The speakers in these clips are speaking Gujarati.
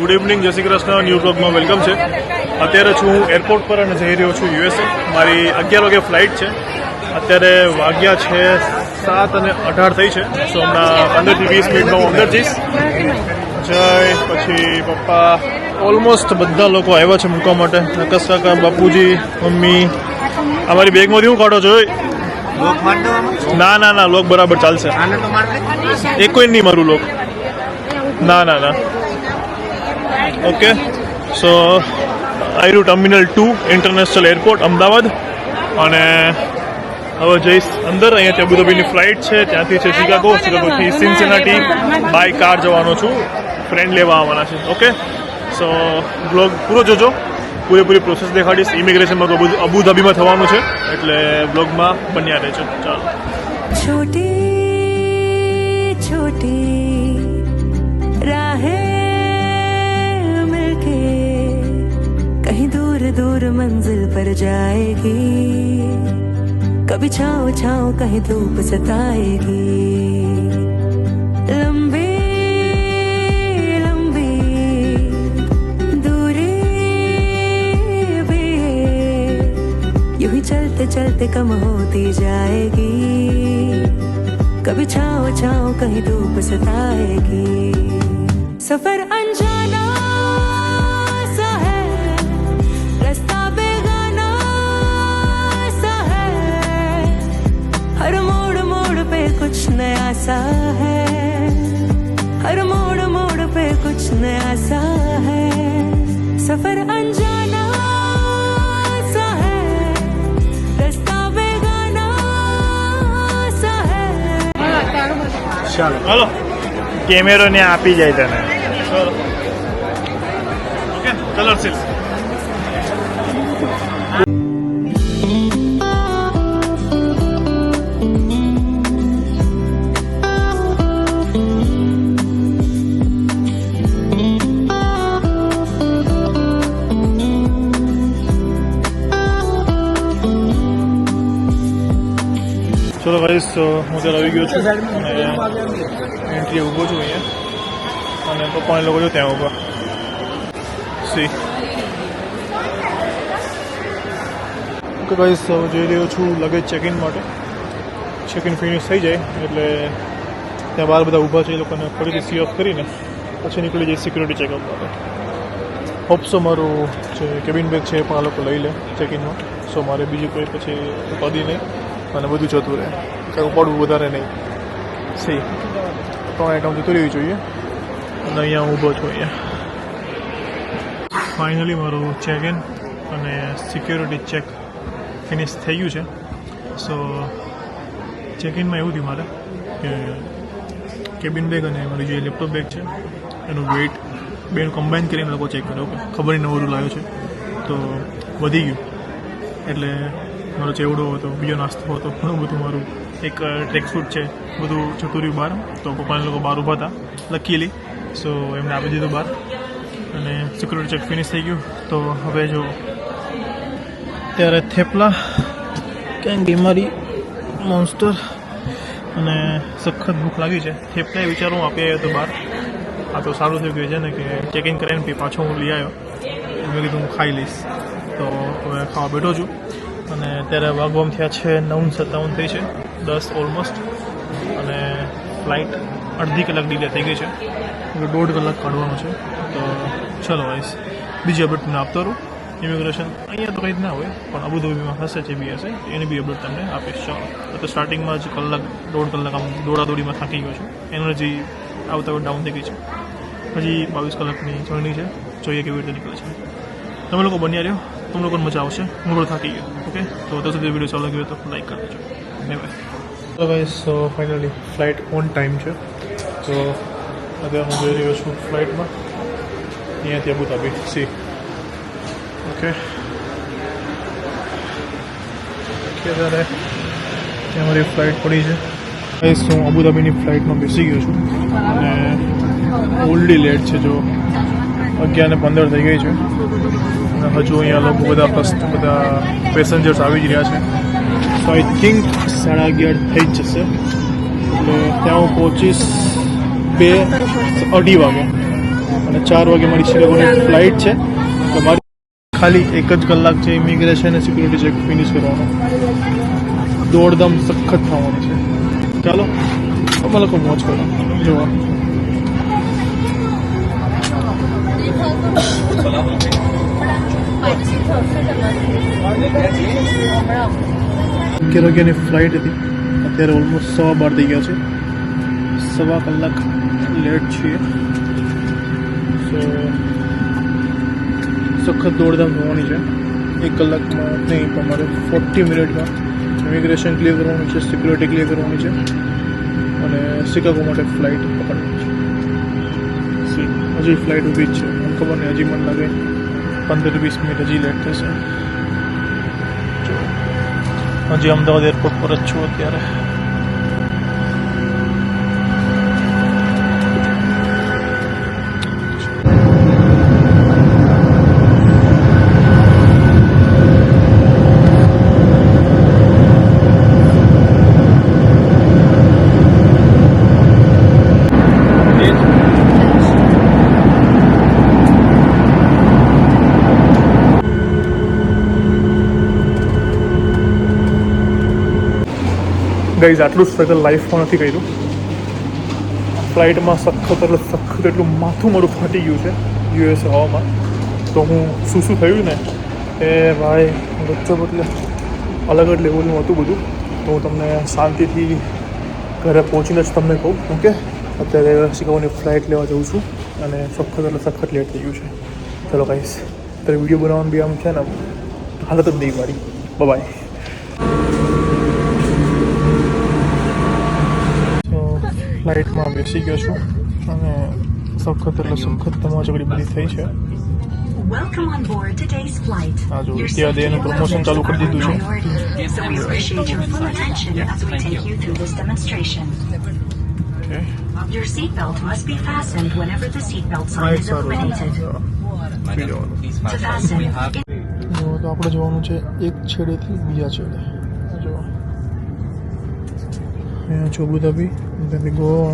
ગુડ ઇવનિંગ, જય શ્રી કૃષ્ણ. ન્યૂ બ્લોગમાં વેલકમ છે. અત્યારે છું હું એરપોર્ટ પર અને જઈ રહ્યો છું યુએસએ. મારી 11 વાગે ફ્લાઇટ છે. અત્યારે વાગ્યા છે 7:18 થઈ છે. સો હમણાં 15 થી 20 મિનિટમાં હું અંદર જઈશ. જય પછી પપ્પા ઓલમોસ્ટ બધા લોકો આવ્યા છે મૂકવા માટે. આકાશ કાકા, બાપુજી, મમ્મી. અમારી બેગમાંથી હું કાઢો છો? ના ના ના, લોક બરાબર ચાલશે. એ કોઈ નહીં મારું લોક. ના ના ના. ઓકે, સો આયરુ ટર્મિનલ 2 ઇન્ટરનેશનલ એરપોર્ટ અમદાવાદ. અને હવે જઈશ અંદર. અહીંયાથી અબુધાબીની ફ્લાઇટ છે, ત્યાંથી છે શિકાગોથી સિન્સિનાટી બાય કાર જવાનો છું. ફ્રેન્ડ લેવા આવવાના છે. ઓકે, સો બ્લોગ પૂરો જોજો, પૂરેપૂરી પ્રોસેસ દેખાડીશ. ઇમિગ્રેશનમાં તો અબુધાબીમાં થવાનું છે, એટલે બ્લોગમાં બન્યા રહેજો. ચાલો. छोटी छोटी राहें मिलके कहीं दूर दूर मंजिल पर जाएगी. कभी छाँव छाँव कहीं धूप सताएगी. लंबी लंबी दूरी भी यूं ही चलते चलते कम होती जाएगी. कभी छाँव छाँव कहीं धूप सताएगी. सफर अनजाना सा है, रास्ता बेगाना सा है. हर मोड़ मोड़ पे कुछ नया सा है. हर मोड़ मोड़ पे कुछ नया सा है. सफर अनजाना सा है, रास्ता बेगाना सा है. ચાલો હાલો. કેમેરો ને આપી જાય તને. ચાલો. Okay, colour silk. ચલો ગાઈસ, હું ત્યારે આવી ગયો છું અને એન્ટ્રી ઊભો છું અહીંયા. અને પપ્પાને લોકો જો ત્યાં ઊભા. સી ઓકે ગાઈસ, જઈ રહ્યો છું લગેજ ચેકિન માટે. ચેકિન ફિનિશ થઈ જાય એટલે ત્યાં બહાર બધા ઊભા છે. એ લોકોને ફરીથી સી ઓફ કરીને પછી નીકળી જાય સિક્યુરિટી ચેકઅપ માટે. હોપ્સો મારું જે કેબિન બેગ છે એ પણ આ લોકો લઈ લે ચેકિનમાં. સો મારે બીજી કોઈ પછી ઉપાધિ નહીં અને બધું જતું રહે. કંઈ ઉપાડવું વધારે નહીં. સી 3 આઈટમ જતું રહેવી જોઈએ. અને અહીંયા ઊભો છું. અહીંયા ફાઇનલી મારું ચેક ઇન અને સિક્યોરિટી ચેક ફિનિશ થઈ ગયું છે. સો ચેક ઇનમાં એવું થયું મારે કે કેબિન બેગ અને મારી જે લેપટોપ બેગ છે એનું વેઇટ બેનું કમ્બાઈન કરીને લોકો ચેક કર્યો. ઓકે, ખબર નહીં નવું લાવ્યો છે તો વધી ગયું. એટલે મારો ચેવડો હતો, બીજો નાસ્તો હતો, ઘણું બધું મારું એક ટ્રેક સૂટ છે, બધું જતું રહ્યું બહાર. તો પપ્પાને લોકો બહાર ઊભા હતા લકીલી. સો એમને આપી દીધું બહાર અને સિક્યુરિટી ચેક ફિનિશ થઈ ગયું. તો હવે જો ત્યારે થેપલા, ક્યાંક બીમારી, મોન્સ્ટર અને સખત ભૂખ લાગી છે. થેપલા વિચારું આપી આવ્યો હતો બહાર. આ તો સારું થયું કે છે ને કે ચેકિંગ કરીને પછી પાછો હું લઈ આવ્યો. મેં કીધું હું ખાઈ લઈશ. તો હવે ખાવા બેઠો છું. અને અત્યારે વાગવામાં થયા છે 9:57 થઈ છે, 10 ઓલમોસ્ટ. અને ફ્લાઇટ અડધી કલાક ડીલે થઈ ગઈ છે. 1.5 કલાક કાઢવાનો છે. તો ચલો વાઈસ બીજી અપડેટ તમને આપતો રહું. ઇમિગ્રેશન અહીંયા તો કંઈ જ ના હોય, પણ અબુધાબીમાં હશે જે બી હશે એની બી અપડેટ તમને આપીશ. ચાલો. તો સ્ટાર્ટિંગમાં જ 1.5 કલાક આમ દોડાદોડીમાં થાકી ગયો છું. એનર્જી આવતા ડાઉન થઈ ગઈ છે. હજી 22 કલાકની જર્ની છે. જોઈએ કેવી રીતે નીકળે છે. તમે લોકો બન્યા રહ્યો, તમને લોકોને મજા આવશે. હું પણ થાકી ગયો. ઓકે, તો ત્યાં સુધી વિડીયો ચાલુ ગયો તો લાઈક કરી દેજો. Bye bye. તો guys, finally flight on time છે. તો અત્યારે હું જઈ રહ્યો છું ફ્લાઇટમાં અહીંયાથી અબુધાબી. સી ઓકે, ત્યારે ત્યાં મારી ફ્લાઇટ પડી છે. ગાઈસ, હું અબુધાબીની ફ્લાઇટમાં બેસી ગયો છું અને ઓલરેડી લેટ છે. જો 11:15 થઈ ગઈ છે. હજુ અહીંયા લોકો બધા પેસેન્જર્સ આવી જ રહ્યા છે. સો આઈ થિંક 11:30 થઈ જ જશે. એટલે ત્યાં હું પહોંચીશ 2-2:30 વાગે. અને 4 વાગે મારી શિકાગોની ફ્લાઇટ છે. તો મારી ખાલી 1 જ કલાક છે ઇમિગ્રેશન અને સિક્યુરિટી ચેક ફિનિશ કરવાનો. દોડધામ સખત થવાની છે. ચાલો અમે લોકો મોજ કરો જોવા. અગિયાર વાગ્યાની ફ્લાઇટ હતી. અત્યારે ઓલમોસ્ટ 12:15 થઈ ગયા છે. 1.25 કલાક લેટ છીએ. સો સખત દોડધામ થવાની છે. 1 કલાકમાં નહીં પણ મારે 40 મિનિટમાં ઇમિગ્રેશન ક્લિયર કરવાનું છે, સિક્યુરિટી ક્લિયર કરવાની છે અને શિકાગો માટે ફ્લાઇટ પકડવાની છે. હજી ફ્લાઇટ ઊભી જ છે. મને ખબર નહીં, હજી મને લાગે 15-20 મિનિટ હજી લેટ થશે. હજી અમદાવાદ એરપોર્ટ પર જ છું અત્યારે. ગાઈઝ આટલું સ્ટ્રગલ લાઈફમાં નથી કર્યું. ફ્લાઇટમાં સખત એટલું માથું મારું ફાટી ગયું છે યુએસ હવામાં. તો હું શું થયું ને એ ભાઈ વચ્ચે બદલે અલગ જ લેવલનું હતું બધું. તો હું તમને શાંતિથી ઘરે પહોંચીને જ તમને કહું. ઓકે, અત્યારે શિકાગોની ફ્લાઇટ લેવા જઉં છું અને સખત લેટ થઈ ગયું છે. ચલો ગાઈઝ, અત્યારે વિડીયો બનાવવાનું બી આમ છે ને હાલત જ નહીં મારી. બાય. ફ્લાઇટમાં બેસી ગયો છું અને સખત ધમાચકડી બધી થઈ છે. Welcome on board today's flight. હા જો Your ત્યાં safety એનું is પ્રમોશન our ચાલુ કરી દીધું છે. priority, so we appreciate your full attention as we take you through this demonstration. Okay, Your seatbelt must be fastened whenever the seatbelt આ sign એક is સારું છે. illuminated. પી જવાનું. To fasten, જો તો આપણે જવાનું છે એક છેડેથી બીજા છેડે. જો અહીંયા છે અબુધાબી, ત્યાંથી ગોવા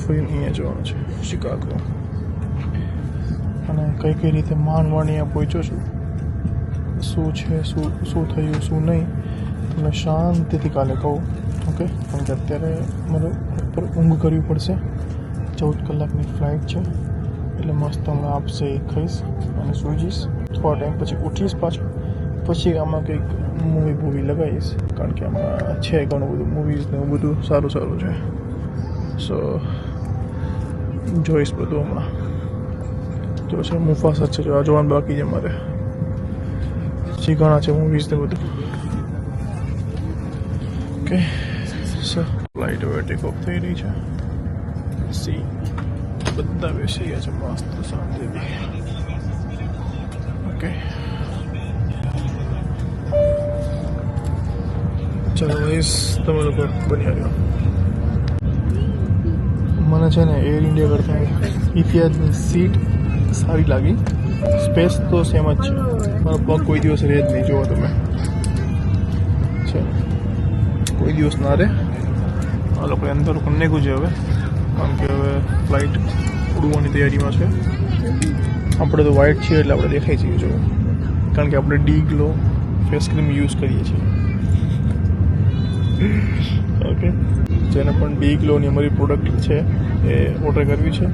ફરી અહીંયા જવાનું છે શિકાગો. અને કઈ રીતે માંડ અહીંયા પહોંચ્યો છું, શું છે શું થયું શું નહીં તમને શાંતિથી કાલે કહું. ઓકે, કારણ કે અત્યારે મારે ઉપર ઊંઘ કરવી પડશે. 14 કલાકની ફ્લાઇટ છે એટલે મસ્ત હમણાં આપશે એ ખાઈશ અને સૂઈ જઈશ. થોડા ટાઈમ પછી ઉઠીશ પાછો. પછી આમાં કંઈક મૂવી લગાવીશ કારણ કે આમાં છે ઘણું બધું મૂવીઝ ને એવું બધું સારું છે. સો જોઈશ બધું હમણાં. જો છે મુફાસા છે, જો આ જોવાનું બાકી છે મારે. પછી ઘણા છે મૂવીઝ ને બધું. ઓકે, સો ફ્લાઇટ હવે ટેક ઓફ થઈ રહી છે. સી બધા બેસી ગયા છે મસ્ત શાંતિથી. ઓકે, ચાલો ગાઈસ, તમે લોકો બની આવ્યો. મને છે ને એર ઇન્ડિયા કરતાં ઇતિહાસની સીટ સારી લાગી. સ્પેસ તો સેમ જ છે. મારો પગ કોઈ દિવસ રહે જ નહીં. જોવો તમે છે કોઈ દિવસ ના રહે. આ લોકોએ અંદર નાખ્યું છે હવે, કારણ કે હવે ફ્લાઇટ ઉડવાની તૈયારીમાં છે. આપણે તો વ્હાઇટ છીએ એટલે આપણે દેખાઈ છીએ. જો કારણ કે આપણે D glow face cream use કરીએ છીએ. ઓકે, જેને પણ ડી ગ્લોની અમારી પ્રોડક્ટ છે એ ઓર્ડર કરવી છે,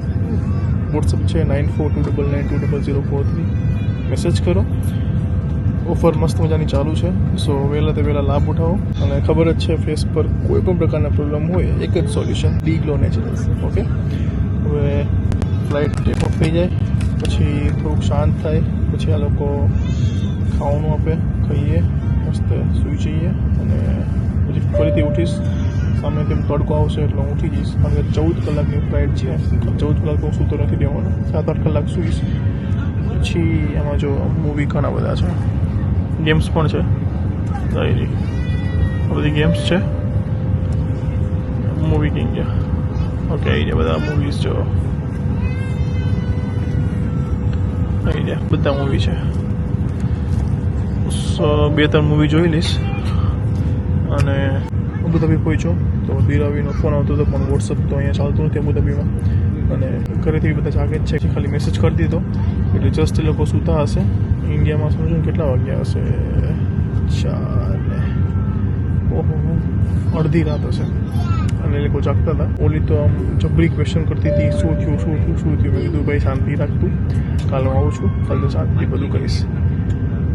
વોટ્સઅપ છે 9429920043. મેસેજ કરો. ઓફર મસ્ત મજાની ચાલુ છે. સો વહેલા તે વહેલા લાભ ઉઠાવો. અને ખબર જ છે ફેસ પર કોઈ પણ પ્રકારના પ્રોબ્લેમ હોય એક જ solution, D glow naturals. Okay, હવે ફ્લાઇટ ટેક ઓફ થઈ જાય પછી થોડુંક શાંત થાય પછી આ લોકો ખાવાનું આપે, ખાઈએ, મસ્ત સૂઈ જઈએ અને પછી ફરીથી ઉઠીશ. સામે તેમ તડકો આવશે એટલે હું ઉઠી જઈશ. કારણ કે 14 કલાકની ફ્લાઇટ છે. 14 કલાક હું સૂતો નથી દેવાનો. 7-8 કલાક સૂઈશ. પછી એમાં જો મૂવી ઘણા બધા છે, ગેમ્સ પણ છે. આ બધી ગેમ્સ છે. મૂવી કિંગ છે. ઓકે, આવી જાય બધા મૂવીઝ. જો આવી જાય બધા મૂવી છે. 2-3 મૂવી જોઈ લઈશ. અને અબુધાબી પહોંચ્યો તો દિરાવીનો ફોન આવતો હતો પણ વોટ્સઅપ તો અહીંયા ચાલતું નથી અબુધાબીમાં. અને ઘરેથી બધા જાગે જ છે. ખાલી મેસેજ કરી દીધો એટલે જસ્ટ એ લોકો સૂતા હશે. ઇન્ડિયામાં સમજો ને કેટલા વાગ્યા હશે? 4 ઓહો અડધી રાત હશે અને એ લોકો જાગતા હતા. ઓલી તો આમ જબરી ક્વેશ્ચન કરતી હતી, શું થયું શું થયું શું થયું. મેં કીધું ભાઈ શાંતિ રાખતું, કાલે હું આવું છું, કાલે તો શાંતિથી બધું કરીશ.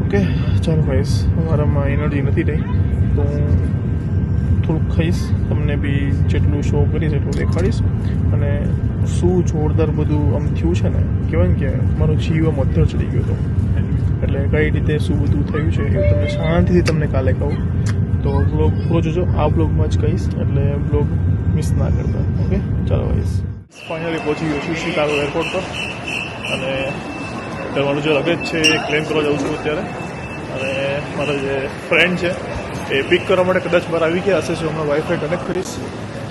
ઓકે ચાલો ગાઈસ, અમારામાં એનર્જી નથી રહી તો હું થોડુંક ખાઈશ, તમને બી જેટલું શો કરીશ એટલું દેખાડીશ. અને શું જોરદાર બધું આમ થયું છે ને, કહેવાય ને કે મારો જીવ આમ અધ્ધર ચડી ગયો હતો. એટલે કઈ રીતે શું બધું થયું છે એ તમને શાંતિથી તમને કાલે કહું. તો બ્લોગ પૂરો જોજો, આ બ્લોગમાં જ કહીશ એટલે બ્લોગ મિસ ના કરતા. ઓકે ચાલો ગાઈસ, ફાઇનલી પહોંચી ગયો છું શિકાગો એરપોર્ટ પર. અને મારું જે લગેજ છે એ ક્લેમ કરવા જાઉં છું અત્યારે. અને મારો જે ફ્રેન્ડ છે એ પિક કરવા માટે કદાચ બહાર આવી ગયા હશે. હમણાં વાઈફાઈ કનેક્ટ કરીશ,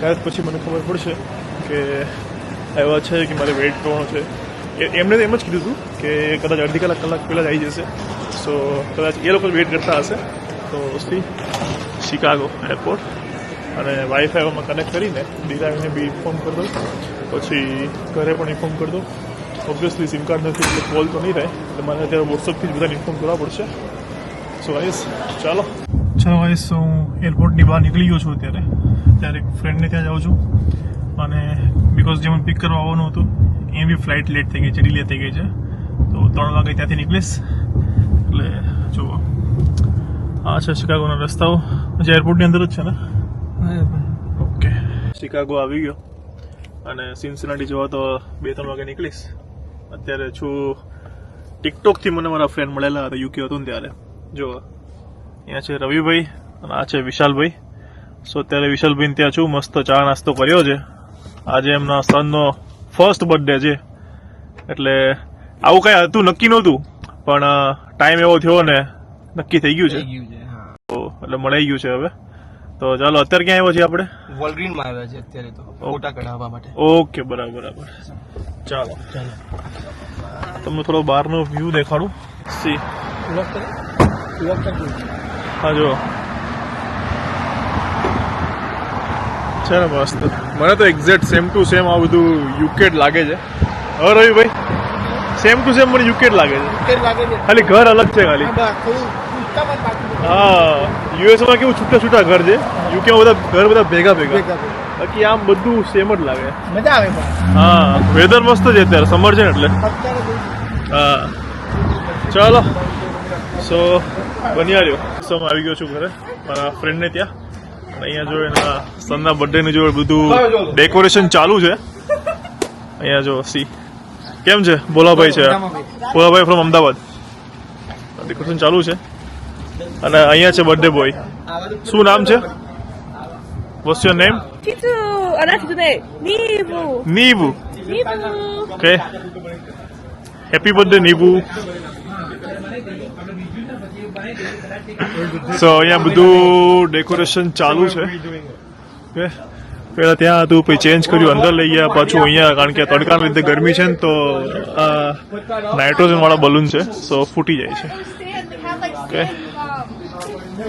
ત્યાર પછી મને ખબર પડશે કે આવ્યા છે કે મારે વેઇટ કરવાનો છે. એમને તો એમ જ કીધું હતું કે કદાચ અડધી કલાક પહેલાં જ આવી જશે. સો કદાચ એ લોકો વેઇટ કરતા હશે. તો સી શિકાગો એરપોર્ટ અને વાઈફાઈમાં કનેક્ટ કરીને ડીરાવીને બી ઇન્ફોર્મ કરી દઉં, પછી ઘરે પણ ઇન્ફોર્મ કરી દઉં. ઓબ્વિયસલી સિમ કાર્ડ નથી એટલે કોલ તો નહીં રહે, એટલે મારે અત્યારે વોટ્સઅપથી જ બધાને ઇન્ફોર્મ કરવા પડશે. સો ગાઈસ ચાલો ગાઈસ, હું એરપોર્ટની બહાર નીકળી ગયો છું ત્યારે એક ફ્રેન્ડને ત્યાં જાઉં છું. અને બિકોઝ જે મને પિક કરવા આવવાનું હતું એ બી ફ્લાઇટ લેટ થઈ ગઈ છે, ડિલે થઈ ગઈ છે. તો 3 વાગે ત્યાંથી નીકળીશ. એટલે જુઓ આ છે શિકાગોના રસ્તાઓ, જે એરપોર્ટની અંદર જ છે ને. ઓકે શિકાગો આવી ગયો અને સિન્સિનાટી જવા તો 2-3 વાગે નીકળીશ. અત્યારે છું ટિકટોકથી મને મારા ફ્રેન્ડ મળેલા હતા, યુકે હતું ને ત્યારે. જો અહીંયા છે રવિભાઈ અને આ છે વિશાલભાઈ. સો અત્યારે વિશાલભાઈને ત્યાં છું, મસ્ત ચા નાસ્તો કર્યો છે. આજે એમના સનનો ફર્સ્ટ બર્થડે છે એટલે આવું કાંઈ હતું નક્કી નહોતું, પણ ટાઈમ એવો થયો ને નક્કી થઈ ગયું છે. તો એટલે મળી ગયું છે હવે. તો ચાલો અત્યારે ક્યાં આવ્યો છે આપણે? વોલગ્રીનમાં આવ્યા છે અત્યારે તો ફોટા કઢાવવા માટે. ઓકે બરાબર. ચાલો તમને થોડો બહારનો વ્યૂ દેખાડું. સી હા જો છે ને મસ્ત. મને તો એક્ઝેક્ટ સેમ ટુ સેમ આ બધું યુકે જ લાગે છે. હવે રવિભાઈ સેમ ટુ સેમ મને યુકે જ લાગે છે, ખાલી ઘર અલગ છે ખાલી. હા યુએસમાં કેવું છૂટા છૂટા ઘર છે, યુકેમાં બધા ઘર બધા ભેગા બાકી આમ બધું સેમ જ લાગે. મજા આવે. હા વેધર મસ્ત છે અત્યારે, સમર છે ને એટલે. હા ચાલો સો બન્યા રહ્યો. સો આવી ગયો છું ઘરે મારા ફ્રેન્ડને ત્યાં. અહીંયા જો એના સનના બર્થડેની જો બધું ડેકોરેશન ચાલુ છે. અહીંયા જો સી કેમ છે બોલાભાઈ છે, બોલાભાઈ ફ્રોમ અમદાવાદ. ડેકોરેશન ચાલુ છે અને અહીંયા છે બર્થડે બોય. શું નામ છે? What's your name? Nivu. Okay happy birthday Nivu. So અહીંયા બધું ડેકોરેશન ચાલુ છે. ઓકે પહેલાં ત્યાં હતું, પછી ચેન્જ કર્યું, અંદર લઈ ગયા, પાછું અહીંયા કારણ કે તડકાના લીધે ગરમી છે ને તો નાઇટ્રોજન વાળા બલૂન છે, સો ફૂટી જાય છે. ઓકે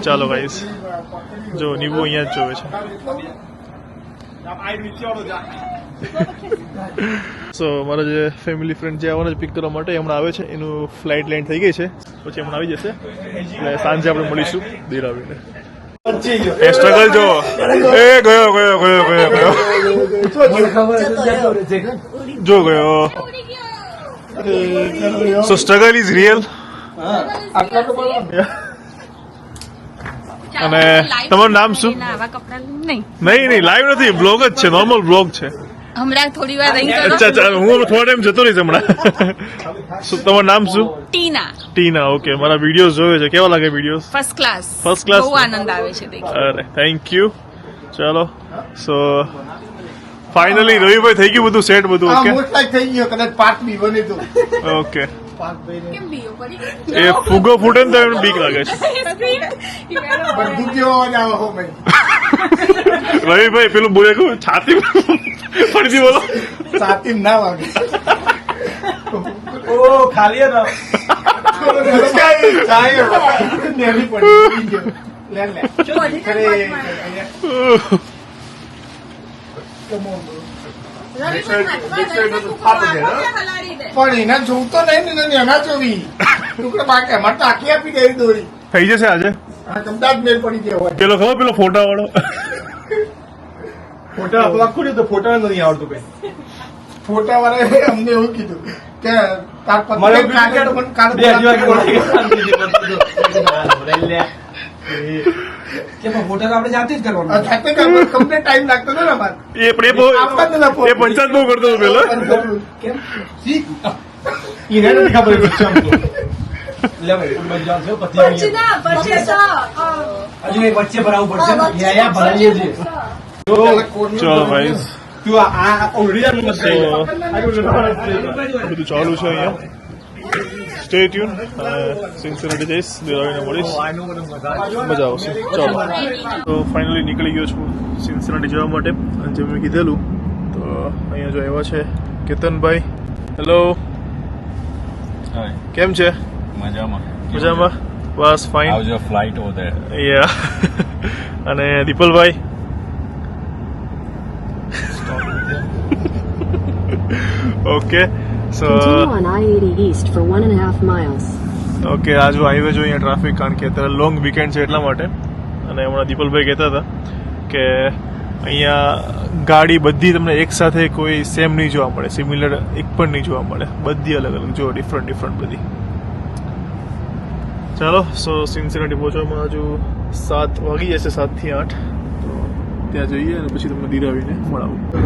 ચાલો ગાઈસ, જો નીવુ અહીંયા જ જોવે છે. સો મારા જે ફેમિલી ફ્રેન્ડ જે આવવાના પિક કરવા માટે હમણાં આવે છે, એનું ફ્લાઇટ લેન્ડ થઈ ગઈ છે, પછી હમણાં આવી જશે. એટલે સાંજે આપણે મળીશું દેરાવીને. એ સ્ટ્રગલ જો એ ગયો જો ગયો. સો સ્ટ્રગલ ઇઝ રિયલ. અને તમારું નામ શું? નહીં લાઈવ નથી, બ્લોગ જ છે, નોર્મલ બ્લોગ છે. હમણાં થોડી વાર રહી અચ્છા હું થોડા ટાઈમ જતો રહીશ હમણાં. શું તમારું નામ શું? ટીના. ઓકે મારા વિડીયોઝ જોવે છે, કેવા લાગે વિડીયોઝ? ફર્સ્ટ ક્લાસ બહુ આનંદ આવે છે દેખી. અરે થેન્ક યુ. ચાલો સો ફાઇનલી રવિભાઈ થઈ ગયું બધું સેટ બધું. ઓકે થઈ ગયો, કદાચ પાર્ટ બી બને તો. ઓકે કેમ બીઓ પડી એ ફુગો ફૂટે ને તો એમને બીક લાગે છે. બધું કેવો અવાજ આવે હો ભાઈ. રવિભાઈ પેલું બોલે કહું છાતી ફરીથી બોલો. છાતી ના વાગે. ઓ ખાલી હતા. નેવી પડી ગયો. લે ખરે પણ એના જોવતો નહીં ને એના જોવી ટુકડા બાકી અમારે તો આખી આપી દે દોરી થઈ જશે આજે આ કમદાર મેળ પડી ગયો હોય પેલો ખબર પેલો ફોટા વાળો ફોટા આખું તો ફોટા નથી આવડતું કઈ ફોટા વાળાએ અમને એવું કીધું કે તાર મારે પત્ની કાઢે તો પણ કાઢ ફોટા તો આપણે જાતે જ કરવાનો જાતે કમ્પ્લીટ ટાઈમ લાગતો હતો ને અમારે એ પંચાયત બહુ કરતો હતો પેલો કેમ એને નથી ખબર લે ભાઈ બજાર છે પતિ હજુ એક વચ્ચે ભરાવું પડશે યા ભરાઈએ છે ચલો ભાઈ તું આ ઓરિજિનલ બધું ચાલુ છે અહીંયા સ્ટે ટ્યુન સિન્સિયરિટી જઈશ દેરાવીને મળીશ મજા આવશે ચાલો તો ફાઇનલી નીકળી ગયો છું સિન્સિયરિટી જવા માટે અને જેમ મેં કીધેલું તો અહીંયા જો આવ્યા છે કેતનભાઈ હેલો કેમ છે મજામાં મજામાં બસ fine How's your flight over there? Yeah અને દીપલભાઈ okay so Continue on I-80 East for 1.5 miles. Okay આજુ હાઈવે જો અહીંયા ટ્રાફિક કારણ કે અત્યારે લોંગ વીકેન્ડ છે એટલા માટે અને હમણાં દીપલભાઈ કહેતા હતા કે અહીંયા ગાડી બધી તમને એક સાથે કોઈ સેમ નહીં જોવા મળે સિમિલર એક પણ નહીં જોવા મળે બધી અલગ અલગ જો ડિફરન્ટ બધી ચાલો સો સિન્સિયરિટી પહોંચવામાં હજુ 7 વાગી જશે 7 થી 8 તો ત્યાં જઈએ અને પછી તમને દિરાવીને મળાવું તો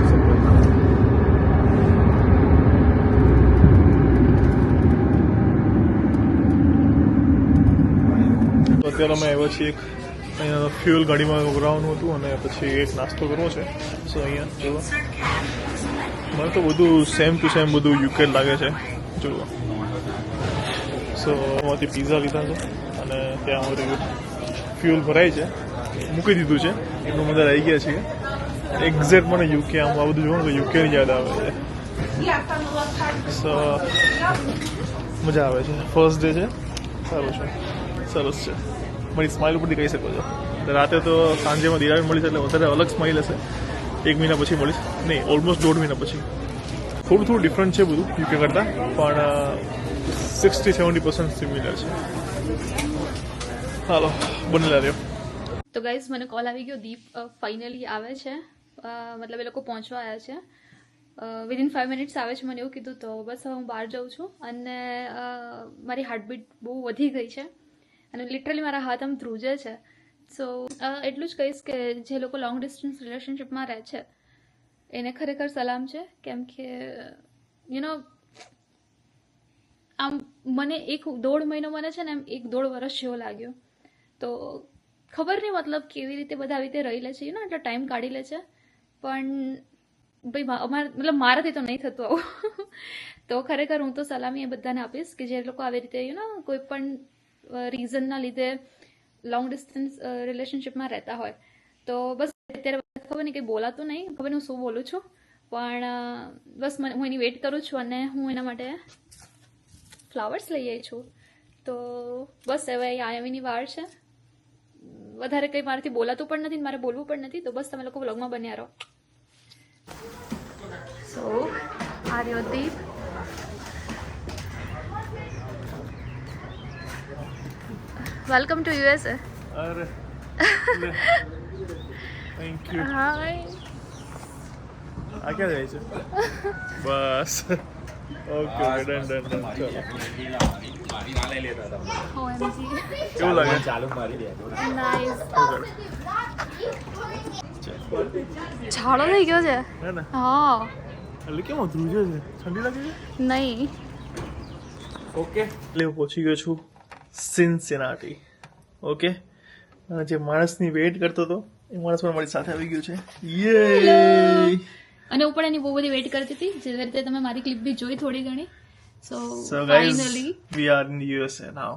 અત્યારે અમે આવ્યા છીએ અહીંયા ફ્યુઅલ ગાડીમાં ઉભરાવાનું હતું અને પછી એક નાસ્તો કરવો છે સો અહીંયા જુઓ મને તો બધું સેમ ટુ સેમ બધું યુકે લાગે છે જુઓ સો આમાંથી પીઝા લીધા છે અને ત્યાં અમારું ફ્યુઅલ ભરાય છે મૂકી દીધું છે એનું અંદર આવી ગયા છીએ એક્ઝેક્ટ મને યુકે આમ આ બધું જોવાનું તો યુકેની યાદ આવે છે સો મજા આવે છે ફર્સ્ટ ડે છે સારું છે સરસ છે મારી સ્માઇલ ઉપરથી કહી શકો છો રાતે તો સાંજેમાં દિરાવી મળીશ એટલે વધારે અલગ સ્માઇલ હશે 1 મહિના પછી મળીશ નહીં ઓલમોસ્ટ 1.5 મહિના પછી થોડું ડિફરન્ટ છે બધું યુકે કરતાં પણ 60-70% સિમિલર છે હાલો બનેલા રહ્યો તો ગાઈઝ મને કોલ આવી ગયો દીપ ફાઇનલી આવે છે મતલબ એ લોકો પહોંચવા આવ્યા છે વિધિન 5 મિનિટ્સ આવે છે મને એવું કીધું તો બસ હવે હું બહાર જાઉં છું અને મારી હાર્ટબીટ બહુ વધી ગઈ છે અને લિટરલી મારા હાથ આમ ધ્રુજે છે સો એટલું જ કહીશ કે જે લોકો લોંગ ડિસ્ટન્સ રિલેશનશિપમાં રહે છે એને ખરેખર સલામ છે કેમ કે આમ મને 1.5 મહિનો મને છે ને એમ 1.5 વર્ષ જેવો લાગ્યો તો ખબર નહીં મતલબ કેવી રીતે બધા આવી રીતે રહી લે છે એટલો ટાઈમ કાઢી લે છે પણ ભાઈ મતલબ મારાથી તો નહીં થતું આવું તો ખરેખર હું તો સલામી એ બધાને આપીશ કે જે લોકો આવી રીતે કોઈ પણ રીઝનના લીધે લોંગ ડિસ્ટન્સ રિલેશનશિપમાં રહેતા હોય તો બસ અત્યારે ખબર નહીં કંઈ બોલાતું નહીં ખબર નહીં હું શું બોલું છું પણ બસ હું એની વેઇટ કરું છું અને હું એના માટે ફ્લાવર્સ લઈ આવી છું તો બસ હવે આવીની વાર છે વધારે કંઈ મારાથી બોલાતું પણ નથી મારે બોલવું પણ નથી તો બસ તમે લોકો વ્લોગમાં બન્યા રહો સો આર્યોદીપ વેલકમ ટુ USA અરે થેન્ક યુ હાય આ ક્યાં જાય છે બસ ઓકે ડન ચાલો OMG કેવું લાગે નાઈસ છાળો થઈ ગયો છે હે ને હા એટલે કેમ ધ્રુજે છે ઠંડી લાગે છે નહીં ઓકે એટલે હું પહોંચી ગયો છું સિન્સિનાટી ઓકે અને જે માણસની વેઇટ કરતો હતો એ માણસ પણ મારી સાથે આવી ગયો છે યે અને હું પણ એની બહુ બધી વેઇટ કરતી હતી જે રીતે તમે મારી ક્લિપ બી જોઈ થોડી ઘણી સો So guys, finally we are in the USA now.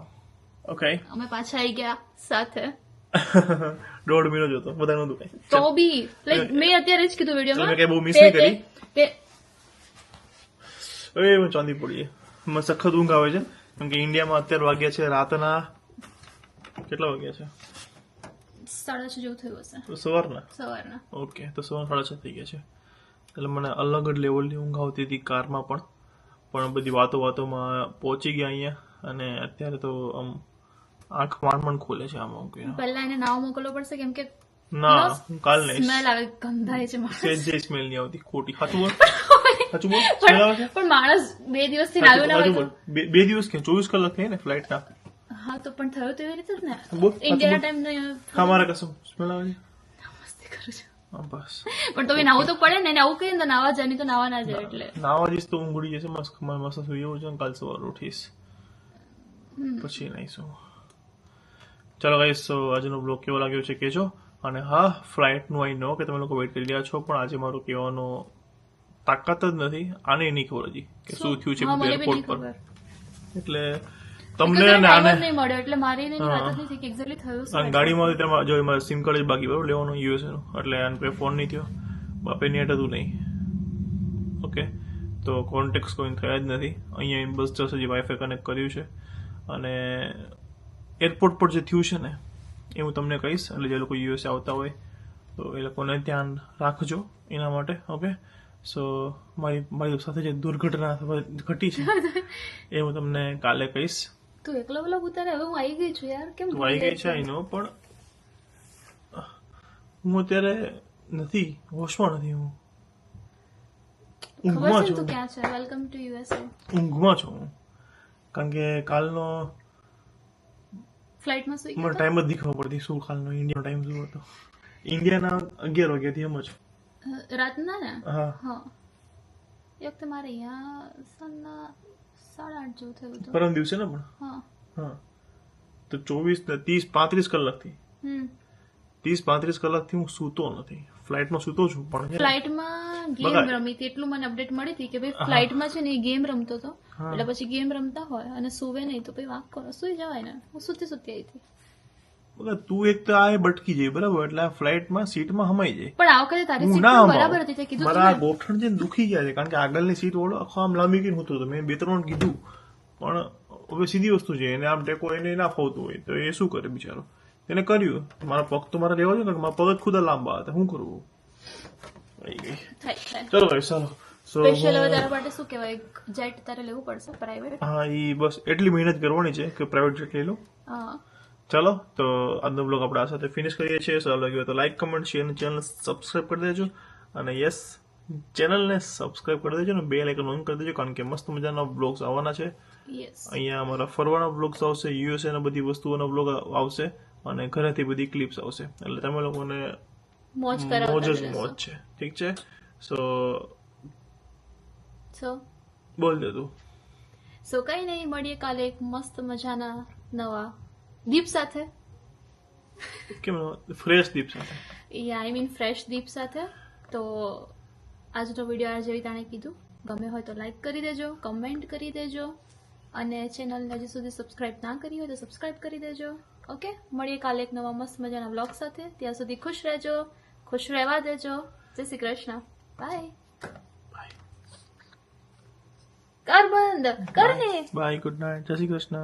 Okay. અમે પાછા આવી ગયા સાથે 1.5 મહિનો જોતો બધા નતું કઈ તો બી લાઈક મેં અત્યારે જ કીધું તમે વિડીયોમાં કઈ બહુ મિસ નહીં કરી એ હું ચાંદી પડીએ મને સખત ઊંઘ આવે છે કેમ કે ઇન્ડિયામાં અત્યારે વાગ્યા છે રાતના કેટલા વાગ્યા છે 6:30 જેવું થયું હશે તો સવારના સવારના ઓકે તો સવાર 6:30 થઈ ગયા છે એટલે મને અલગ જ લેવલની ઊંઘ આવતી હતી કારમાં પણ બધી વાતોમાં પહોંચી ગયા અહીંયા અને અત્યારે તો આમ આંખ માંડ ખોલે છે આમ ઊંઘીને. પહેલા એને નાવ મોકલવો પડશે કેમ કે ના કાલ નહીં, સ્મેલ આવે, ગંધાય છે માણસ. જે સ્મેલ નહીં આવતી ખોટી. સાચું બોલ સ્મેલ આવે છે. પણ માણસ 2 દિવસથી નાવ્યો ના સાચું હોય બોલ. બે દિવસ કે 24 કલાક થઈ ને ફ્લાઇટના. હા તો પણ થયો તો એવી રીતે જ ને. બોલ સાચું ઇન્ડિયાના બોલ. ટાઈમ હા મારા કસમ સ્મેલ આવે છે. મસ્તી કરું છું. હા બસ પણ તમે નાવું તો પડે ને, એને આવું કહીએ ને તો નાવા જાય, નહીં તો નાવા ના જાય. એટલે નાવા જઈશ તો ઊંઘ ઉડી જશે. મસ્ત સુઈ જવું છે. કાલ સવારે ઉઠીશ પછી નાઈશું. ચાલો ગાઈસ, તો આજનો બ્લોગ કેવો લાગ્યો છે કહેજો. અને હા, ફ્લાઇટનું આઈ નો કે તમે લોકો વેઇટ કરી રહ્યા છો, પણ આજે મારું કહેવાનો તાકાત જ નથી. આને નહીં ખબર હજી કે શું થયું છે હા, મને બી એરપોર્ટ નહીં પર. ખબર. એટલે તમને ને time આને જ નહીં મળ્યો એટલે મારી એની વાત જ નથી કે એક્ઝેક્ટલી થયું શું. અને ગાડીમાં તેમાં જો મારે સિમ કાર્ડ જ બાકી બરાબર લેવાનું યુએસએ નું, એટલે આને કોઈ ફોન નહીં થયો, બાપે નેટ હતું નહીં. ઓકે, તો કોન્ટેક્ટ કોઈ થયા જ નથી. અહીંયા બસ જસ્ટ હજી વાઈફાઈ કનેક્ટ કર્યું છે. અને એરપોર્ટ પર જે થયું છે ને એ હું તમને કહીશ. એટલે જે લોકો યુએસએ આવતા હોય તો એ લોકોને ધ્યાન રાખજો એના માટે. ઓકે, સો મારી સાથે જે દુર્ઘટના ઘટી છે એ હું તમને કાલે કહીશ. તું એકલો વ્લોગ ઉતારે, હવે હું આવી ગઈ છું યાર. કેમ તું આવી ગઈ છે આઈનો, પણ હું અત્યારે નથી, હોશમાં નથી. હું ખબર ઊંઘમાં છે ને તું છું. ક્યાં છે? Welcome to USA. ઊંઘમાં છું હું, કારણ કે કાલનો ફ્લાઇટમાં સુઈ મને ગયો ટાઈમ જ નહીં ખબર પડતી શું કાલનો ઇન્ડિયાનો ટાઈમ શું હતો. ઇન્ડિયાના 11 વાગ્યાથી એમ જ. તો? રાતના ને? હા, હા, એ વખતે મારે અહીંયા સાંજના 8:30 જેવું થયું હતું. પરમ દિવસે ને પણ. હા. હા, તો 24 ને 30 35 કલાકથી 30-35 કલાકથી હું સૂતો નથી. ફ્લાઇટમાં સૂતો છું પણ છે ને, ફ્લાઇટમાં ગેમ બગાડ. રમી હતી એટલું મને અપડેટ મળી હતી કે ભાઈ ફ્લાઇટમાં છે ને એ ગેમ રમતો હતો. હા. એટલે પછી ગેમ રમતા હોય અને સુવે નહીં તો પછી વાંક કરો, સુઈ જવાય ને. હું સુતી આવી હતી. બગા, તું એક તો આ ભટકી જાય બરાબર, એટલે આ ફ્લાઇટમાં સીટમાં હમાઈ જાય. પણ આ વખતે તારી હું સીટ ના પણ હમાવું. બરાબર હતી તે કીધું મારા હતું ને. ગોઠણ છે ને દુખી ગયા છે, કારણ કે આગળની સીટ વાળો આખો આમ લાંબી કરીને હતો. મેં 2-3 કીધું, પણ હવે સીધી વસ્તુ છે, એને આમ ટેકો એને ના ફાવતું હોય તો એ શું કરે બિચારો. એને કર્યું. મારા પગ તો મારે લેવા જોઈએ ને, મારા પગ જ ખુદા લાંબા હતા. શું કરવું? આવી ગઈ. થાય. ચલો ભાઈ, ચાલો. So, સ્પેશિયલ હવે તારા માટે શું કહેવાય, જેટ તારે લેવું પડશે પ્રાઇવેટ. હા, એ બસ એટલી મહેનત કરવાની છે કે પ્રાઇવેટ જેટ લઈ લો. હા. ચાલો, તો આજનો બ્લોગ આપણે આ સાથે ફિનિશ કરીએ છીએ. સારું લાગ્યું હોય તો લાઈક, કમેન્ટ, શેર અને ચેનલ સબસ્ક્રાઇબ કરી દેજો. અને યસ, ચેનલને સબસ્ક્રાઇબ કરી દેજો અને બેલ આઇકન ઓન કરી દેજો, કારણ કે મસ્ત મજાના બ્લોગ્સ આવવાના છે. યસ. અહીંયા અમારા ફરવાના બ્લોગ્સ આવશે, યુએસએ ના બધી વસ્તુઓના બ્લોગ આવશે અને ઘરેથી બધી ક્લિપ્સ આવશે. એટલે તમે લોકોને મોજ મોજ કરાવતા જ રહેશો. મોજ છે. ઠીક છે? સો So, બોલ દે તું. so કઈ નહીં, મળીએ કાલે એક મસ્ત મજાના નવા દીપ સાથે. કેમ ફ્રેશ દીપ સાથે? આઈ મીન ફ્રેશ દીપ સાથે. તો આજનો વિડીયો આ જેવી તાણે કીધું ગમે હોય તો લાઈક કરી દેજો, કમેન્ટ કરી દેજો અને ચેનલને હજી સુધી સબસ્ક્રાઇબ ના કરી હોય તો સબસ્ક્રાઇબ કરી દેજો. ઓકે, મળીએ કાલે એક નવા મસ્ત મજાના બ્લોગ સાથે. ત્યાં સુધી ખુશ રહેજો, ખુશ રહેવા દેજો. જય શ્રી કૃષ્ણ. બાય. કર બંધ કર ને. બાય, ગુડ નાઇટ, જય શ્રી કૃષ્ણ.